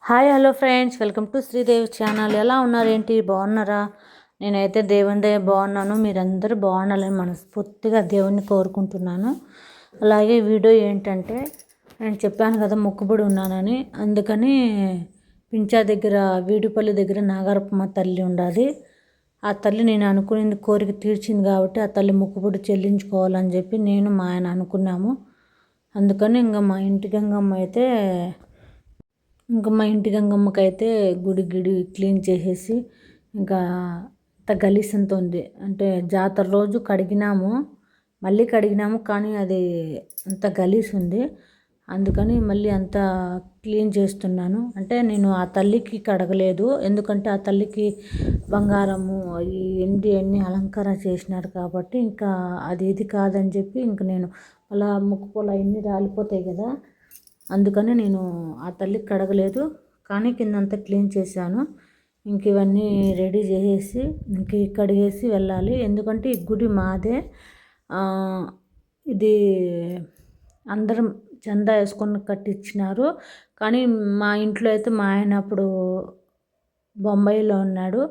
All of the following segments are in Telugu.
Hi hello friends, welcome to Sridevi channel. ఎలా ఉన్నారు? ఏంటి బాగున్నారా? నేనైతే దేవుని దయ బాగున్నాను. మీరందరూ బాగుండాలని మనస్ఫూర్తిగా దేవుణ్ణి కోరుకుంటున్నాను. అలాగే వీడియో ఏంటంటే, నేను చెప్పాను కదా మొక్కుబడి ఉన్నానని, అందుకని పించా దగ్గర వీడుపల్లి దగ్గర నాగరపమ్మ తల్లి ఉండాలి. ఆ తల్లి నేను అనుకునేది కోరిక తీర్చింది కాబట్టి ఆ తల్లి మొక్కుబడి చెల్లించుకోవాలని చెప్పి నేను మా ఆయన అనుకున్నాము. అందుకని ఇంకా మా ఇంటి గంగమ్మ అయితే గంగమ్మకైతే గుడి క్లీన్ చేసేసి, ఇంకా అంత గలీజ్ అంత ఉంది. అంటే జాతర రోజు కడిగినాము, మళ్ళీ కడిగినాము, కానీ అది అంత గలీజ్ ఉంది. అందుకని మళ్ళీ అంతా క్లీన్ చేస్తున్నాను. అంటే నేను ఆ తల్లికి కడగలేదు, ఎందుకంటే ఆ తల్లికి బంగారము ఈ ఎండి అన్ని అలంకారం చేసినారు కాబట్టి ఇంకా అది ఇది కాదని చెప్పి ఇంక నేను అలా ముక్కుపోల అన్నీ రాలిపోతాయి కదా, అందుకని నేను ఆ తల్లికి కడగలేదు. కానీ కిందంతా క్లీన్ చేశాను. ఇంక ఇవన్నీ రెడీ చేసేసి ఇంక కడిగేసి వెళ్ళాలి. ఎందుకంటే ఈ గుడి మాదే. ఇది అందరం చందా వేసుకొని కట్టించినారు. కానీ మా ఇంట్లో అయితే మా ఆయన అప్పుడు బొంబాయిలో ఉన్నాడు,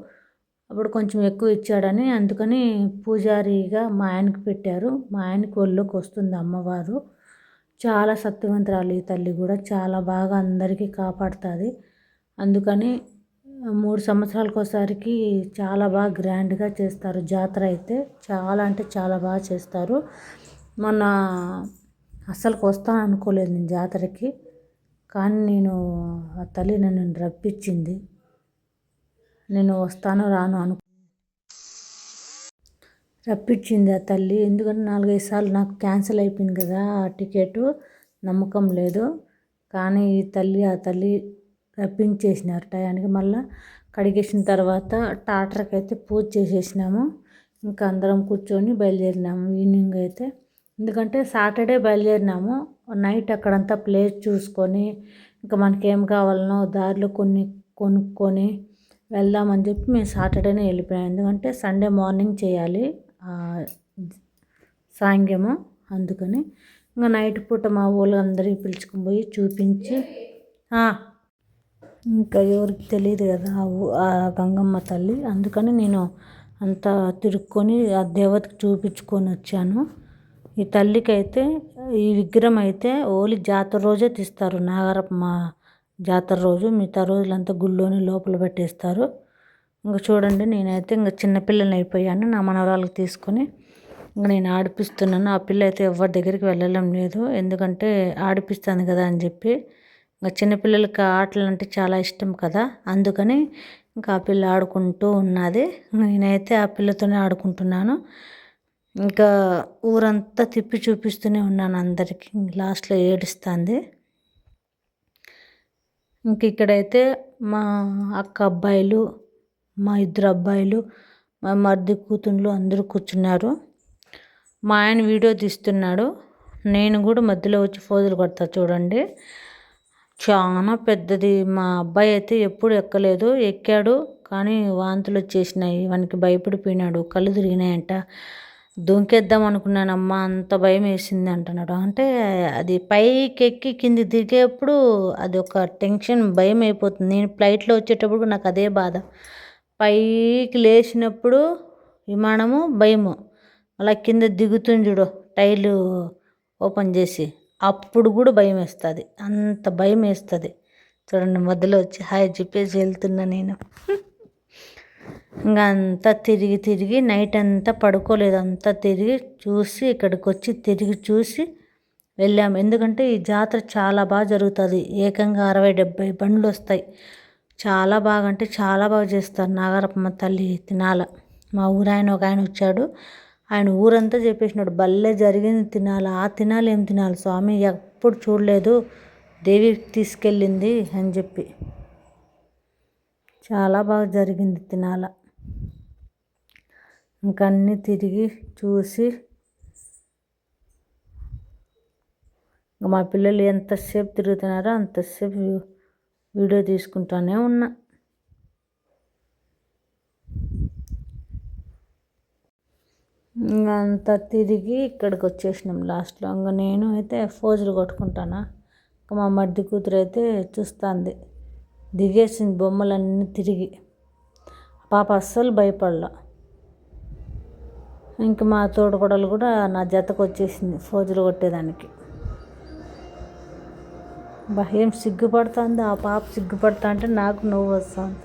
అప్పుడు కొంచెం ఎక్కువ ఇచ్చాడని అందుకని పూజారిగా మా ఆయనకి పెట్టారు. మా ఆయనకి ఒళ్ళోకి వస్తుంది అమ్మవారు. చాలా శక్తివంతురాలు ఈ తల్లి కూడా, చాలా బాగా అందరికీ కాపాడుతుంది. అందుకని 3 సంవత్సరాలకు ఒకసారికి చాలా బాగా గ్రాండ్గా చేస్తారు జాతర అయితే. చాలా అంటే చాలా బాగా చేస్తారు. మొన్న అస్సలుకు వస్తాను అనుకోలేదు నేను జాతరకి, కానీ నేను ఆ తల్లి నన్ను రప్పించింది. నేను వస్తాను రాను రప్పించింది ఆ తల్లి. ఎందుకంటే 4-5 సార్లు నాకు క్యాన్సిల్ అయిపోయింది కదా ఆ టికెట్, నమ్మకం లేదు. కానీ ఆ తల్లి రప్పించేసినారు టయానికి. మళ్ళీ కడిగేసిన తర్వాత టాటర్కి అయితే పూజ చేసేసినాము. ఇంకా అందరం కూర్చొని బయలుదేరినాము ఈవినింగ్ అయితే. ఎందుకంటే సాటర్డే బయలుదేరినాము. నైట్ అక్కడంతా ప్లేస్ చూసుకొని ఇంకా మనకేం కావాలనో దారిలో కొన్ని కొనుక్కొని వెళ్దామని చెప్పి మేము సాటర్డేనే వెళ్ళిపోయాం. ఎందుకంటే సండే మార్నింగ్ చేయాలి సాయంత్రము. అందుకని ఇంకా నైట్ పూట మా ఊళ్ళో అందరికీ పిలుచుకొని పోయి చూపించి, ఇంకా ఎవరికి తెలియదు కదా ఆ గంగమ్మ తల్లి, అందుకని నేను అంతా తిరుక్కొని ఆ దేవతకి చూపించుకొని వచ్చాను. ఈ తల్లికి అయితే ఈ విగ్రహం అయితే ఓన్లీ జాతర రోజే తీస్తారు. నాగరపమ్మ జాతర రోజు, మిగతా రోజులంతా గుళ్ళోని లోపల పెట్టేస్తారు. ఇంకా చూడండి, నేనైతే ఇంకా చిన్నపిల్లని అయిపోయాను. నా మనవరాలకు తీసుకొని ఇంకా నేను ఆడిపిస్తున్నాను. ఆ పిల్ల అయితే ఎవరి దగ్గరికి వెళ్ళడం లేదు, ఎందుకంటే ఆడిపిస్తాను కదా అని చెప్పి. ఇంకా చిన్నపిల్లలకి ఆటలు అంటే చాలా ఇష్టం కదా, అందుకని ఇంకా ఆ పిల్ల ఆడుకుంటూ ఉన్నది. నేనైతే ఆ పిల్లతోనే ఆడుకుంటున్నాను. ఇంకా ఊరంతా తిప్పి చూపిస్తూనే ఉన్నాను అందరికీ. లాస్ట్లో ఏడుస్తుంది. ఇంక ఇక్కడైతే మా అక్క అబ్బాయిలు, మా 2 అబ్బాయిలు, మా మరిది కూతుళ్ళు అందరూ కూర్చున్నారు. మా ఆయన వీడియో తీస్తున్నాడు, నేను కూడా మధ్యలో వచ్చి ఫోజులు కొడతా చూడండి. చాలా పెద్దది. మా అబ్బాయి అయితే ఎప్పుడు ఎక్కలేదు, ఎక్కాడు కానీ వాంతులు వచ్చేసినాయి. వానికి భయపడిపోయినాడు, కళ్ళు తిరిగినాయంట. దూకేద్దాం అనుకున్నానమ్మా, అంత భయం వేసింది అంటున్నాడు. అంటే అది పైకి ఎక్కి కింది దిగేప్పుడు అది ఒక టెన్షన్, భయం అయిపోతుంది. నేను ఫ్లైట్లో వచ్చేటప్పుడు నాకు అదే బాధ. పైకి లేచినప్పుడు విమానము భయము, అలా కింద దిగుతుంది చూడు టైర్లు ఓపెన్ చేసి, అప్పుడు కూడా భయం వేస్తుంది. అంత భయం వేస్తుంది. చూడండి, మధ్యలో వచ్చి హాయ్ చెప్పేసి వెళ్తున్నా నేను. ఇంకా అంతా తిరిగి నైట్ అంతా పడుకోలేదు, అంతా తిరిగి చూసి ఇక్కడికి వచ్చి తిరిగి చూసి వెళ్ళాము. ఎందుకంటే ఈ జాతర చాలా బాగా జరుగుతుంది. ఏకంగా 60-70 బండ్లు వస్తాయి. చాలా బాగా అంటే చాలా బాగా చేస్తారు నాగరపమ్మ తల్లి తినాల. మా ఊరాయన ఒక ఆయన వచ్చాడు, ఆయన ఊరంతా చెప్పేసినాడు భలే జరిగింది తినాలి. ఆ తినాలి ఏం తినాలి స్వామి, ఎప్పుడు చూడలేదు, దేవి తీసుకెళ్ళింది అని చెప్పి. చాలా బాగా జరిగింది తినాల. ఇంకా అన్నీ తిరిగి చూసి మా పిల్లలు ఎంతసేపు తిరుగుతున్నారో అంతసేపు వీడియో తీసుకుంటానే ఉన్నా. ఇంకా అంతా తిరిగి ఇక్కడికి వచ్చేసినాం లాస్ట్లో. ఇంకా నేను అయితే ఫోజులు కొట్టుకుంటానా, ఇంకా మా మరిది కూతురు అయితే చూస్తుంది. దిగేసింది బొమ్మలన్నీ తిరిగి. పాప అస్సలు భయపడలా. ఇంక మా తోడుకోడలు కూడా నా జతకు వచ్చేసింది ఫోజులు కొట్టేదానికి. ఏం సిగ్గుపడుతుంది ఆ పాప. సిగ్గుపడతా అంటే నాకు నవ్వు వస్తుంది.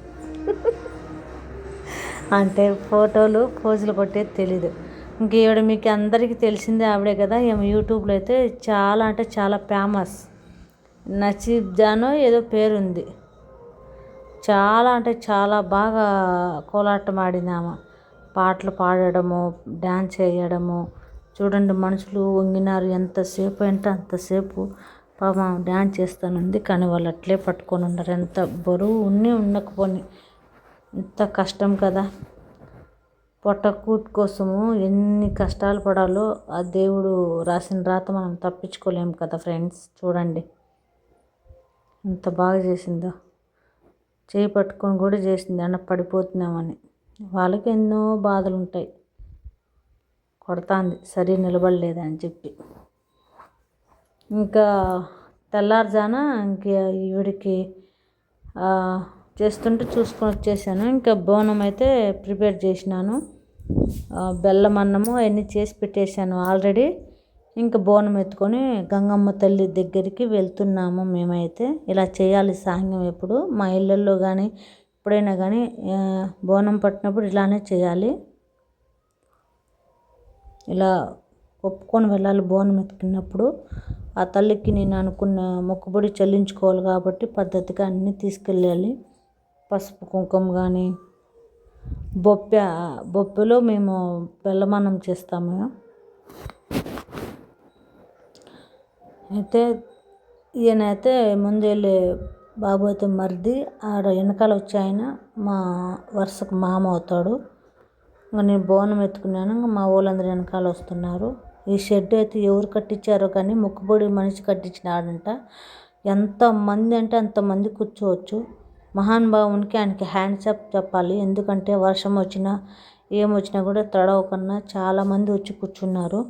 అంటే ఫోటోలు ఫోజులు కొట్టేది తెలీదు. ఇంక ఈవిడ మీకు అందరికీ తెలిసిందే ఆవిడే కదా. ఏమో యూట్యూబ్లో అయితే చాలా అంటే చాలా ఫేమస్. నసీబ్ జానో ఏదో పేరుంది. చాలా అంటే చాలా బాగా కోలాటం ఆడింది ఆమె. పాటలు పాడడము, డ్యాన్స్ వేయడము. చూడండి మనుషులు వంగినారు. ఎంతసేపు అంటే అంతసేపు పాపం డ్యాన్స్ చేస్తానుంది. కానీ వాళ్ళు అట్లే పట్టుకొని ఉన్నారు. ఎంత బరువు ఉండకపోని ఎంత కష్టం కదా. పొట్టకూటి కోసము ఎన్ని కష్టాలు పడాలో ఆ దేవుడు రాసిన రాత మనం తప్పించుకోలేము కదా ఫ్రెండ్స్. చూడండి ఎంత బాగా చేసిందో. చేయి పట్టుకొని కూడా చేసింది అన్న పడిపోతున్నామని. వాళ్ళకి ఎన్నో బాధలు ఉంటాయి. కొడతాంది సరి నిలబడలేదని చెప్పి. ఇంకా తెల్లారుజాన ఇంక ఈవిడికి చేస్తుంటే చూసుకొని వచ్చేసాను. ఇంకా బోనం అయితే ప్రిపేర్ చేసినాను. బెల్లం అన్నము అవన్నీ చేసి పెట్టేశాను ఆల్రెడీ. ఇంకా బోనం ఎత్తుకొని గంగమ్మ తల్లి దగ్గరికి వెళ్తున్నాము. మేమైతే ఇలా చేయాలి సాంగ్యం ఎప్పుడు మా ఇళ్ళల్లో కానీ ఎప్పుడైనా కానీ బోనం పట్టినప్పుడు ఇలానే చేయాలి. ఇలా ఒప్పుకొని వెళ్ళాలి. బోనం ఎత్తుకున్నప్పుడు ఆ తల్లికి నేను అనుకున్న మొక్కుబడి చెల్లించుకోవాలి కాబట్టి పద్ధతిగా అన్నీ తీసుకెళ్ళాలి. పసుపు కుంకుమ కానీ బొప్పెలో మేము బెల్లమన్నం చేస్తాము. అయితే ఈయనైతే ముందు వెళ్ళే బాబు అయితే మరిది ఆడ వెనకాల వచ్చి ఆయన మా వరుసకు మామ అవుతాడు. ఇంకా నేను బోనం ఎత్తుకున్నాను. ఇంకా మా వాళ్ళందరూ వెనకాల వస్తున్నారు. ఈ షెడ్ అయితే ఎవరు కట్టించారో కానీ మొక్కుబడి మనిషి కట్టించినాడంట. ఎంతమంది అంటే అంతమంది కూర్చోవచ్చు. మహానుభావునికి ఆయనకి హ్యాండ్స్ అప్ చెప్పాలి. ఎందుకంటే వర్షం వచ్చినా ఏమొచ్చినా కూడా తడవకన్నా చాలామంది వచ్చి కూర్చున్నారు.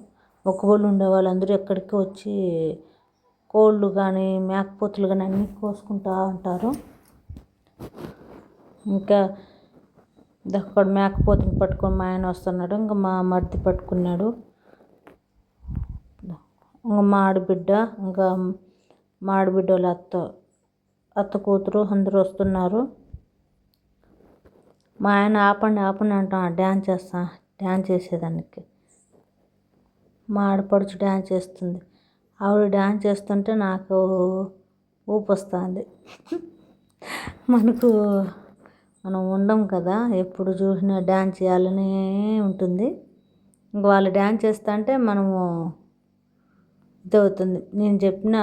మొక్కుబడులు ఉండే వాళ్ళందరూ ఎక్కడికి వచ్చి కోళ్ళు కానీ మేకపోతులు కానీ అన్నీ కోసుకుంటూ ఉంటారు. ఇంకా అక్కడ మేకపోతుని పట్టుకొని మా ఆయన వస్తున్నాడు. ఇంకా మా మరిది పట్టుకున్నాడు. ఇంకా మా ఆడబిడ్డ ఇంకా మా ఆడబిడ్డ వాళ్ళ అత్త కూతురు అందరూ వస్తున్నారు. మా ఆయన ఆపండి అంటా డ్యాన్స్ చేసేదానికి. మా ఆడపడుచు డ్యాన్స్ చేస్తుంది. ఆవిడ డ్యాన్స్ చేస్తుంటే నాకు ఊపు వస్తుంది. మనం ఉండం కదా, ఎప్పుడు చూసినా డ్యాన్స్ చేయాలనే ఉంటుంది. ఇంక వాళ్ళు డ్యాన్స్ చేస్తా అంటే మనము ఇదవుతుంది. నేను చెప్పిన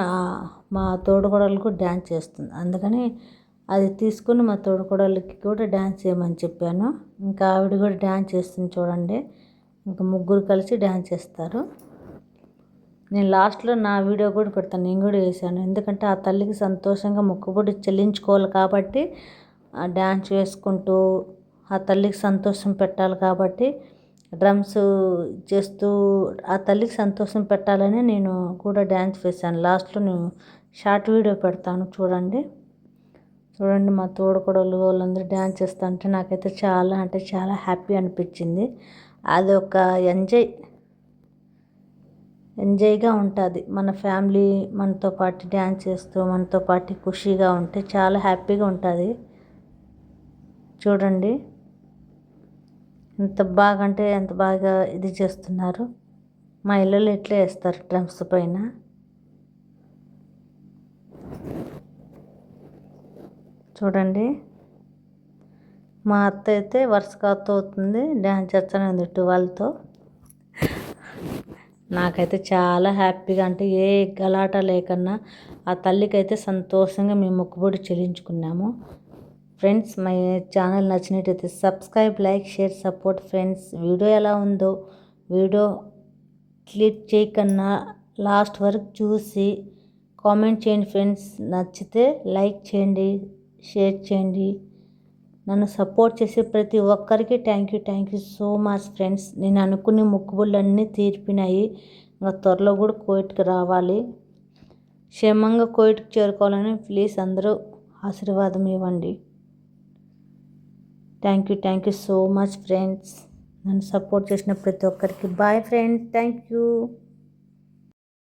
మా తోడుకోడలకు డ్యాన్స్ చేస్తుంది. అందుకని అది తీసుకుని మా తోడుకోడలకి కూడా డ్యాన్స్ చేయమని చెప్పాను. ఇంకా ఆవిడ కూడా డ్యాన్స్ చేస్తుంది చూడండి. ఇంకా ముగ్గురు కలిసి డ్యాన్స్ చేస్తారు. నేను లాస్ట్లో నా వీడియో కూడా పెడతాను. నేను కూడా వేసాను. ఎందుకంటే ఆ తల్లికి సంతోషంగా మొక్కుబడి చెల్లించుకోవాలి కాబట్టి డ్యాన్స్ వేసుకుంటూ ఆ తల్లికి సంతోషం పెట్టాలి కాబట్టి డ్రమ్స్ చేస్తూ ఆ తల్లికి సంతోషం పెట్టాలని నేను కూడా డ్యాన్స్ వేసాను. లాస్ట్లో నేను షార్ట్ వీడియో పెడతాను చూడండి. మా తోడుకోడలు వాళ్ళందరూ డ్యాన్స్ చేస్తూ ఉంటే నాకైతే చాలా అంటే చాలా హ్యాపీ అనిపించింది. అది ఒక ఎంజాయ్గా ఉంటుంది. మన ఫ్యామిలీ మనతో పాటు డ్యాన్స్ చేస్తూ మనతో పాటు ఖుషీగా ఉంటే చాలా హ్యాపీగా ఉంటుంది. చూడండి ఎంత బాగా ఇది చేస్తున్నారు. మా ఇళ్ళలో ఎట్లా వేస్తారు డ్రమ్స్ పైన. చూడండి మా అత్త అయితే వరుసగా అత్త అవుతుంది. డ్యాన్స్ చేస్తూనే ఉంది 12తో. నాకైతే చాలా హ్యాపీగా అంటే ఏ గలాట లేకన్నా ఆ తల్లికి అయితే సంతోషంగా మేము మొక్కుబడి చెల్లించుకున్నాము. ఫ్రెండ్స్ మా ఛానల్ నచ్చినట్టయితే subscribe, like, share, support friends. Video ఎలా ఉందో వీడియో క్లిక్ చేయకన్నా లాస్ట్ వరకు చూసి కామెంట్ చేయండి ఫ్రెండ్స్. నచ్చితే లైక్ చేయండి, షేర్ చేయండి. నన్ను సపోర్ట్ చేసే ప్రతి ఒక్కరికి thank you so much friends. నేను అనుకునే మొక్కుబడులు అన్నీ తీర్పినాయి. ఇంకా త్వరలో కూడా కోయిట్కి రావాలి. క్షేమంగా కోయిట్కి చేరుకోవాలని ప్లీజ్ అందరూ ఆశీర్వాదం ఇవ్వండి. Thank you so much friends. నన్ను సపోర్ట్ చేసిన ప్రతి ఒక్కరికి బాయ్ ఫ్రెండ్స్. Thank you.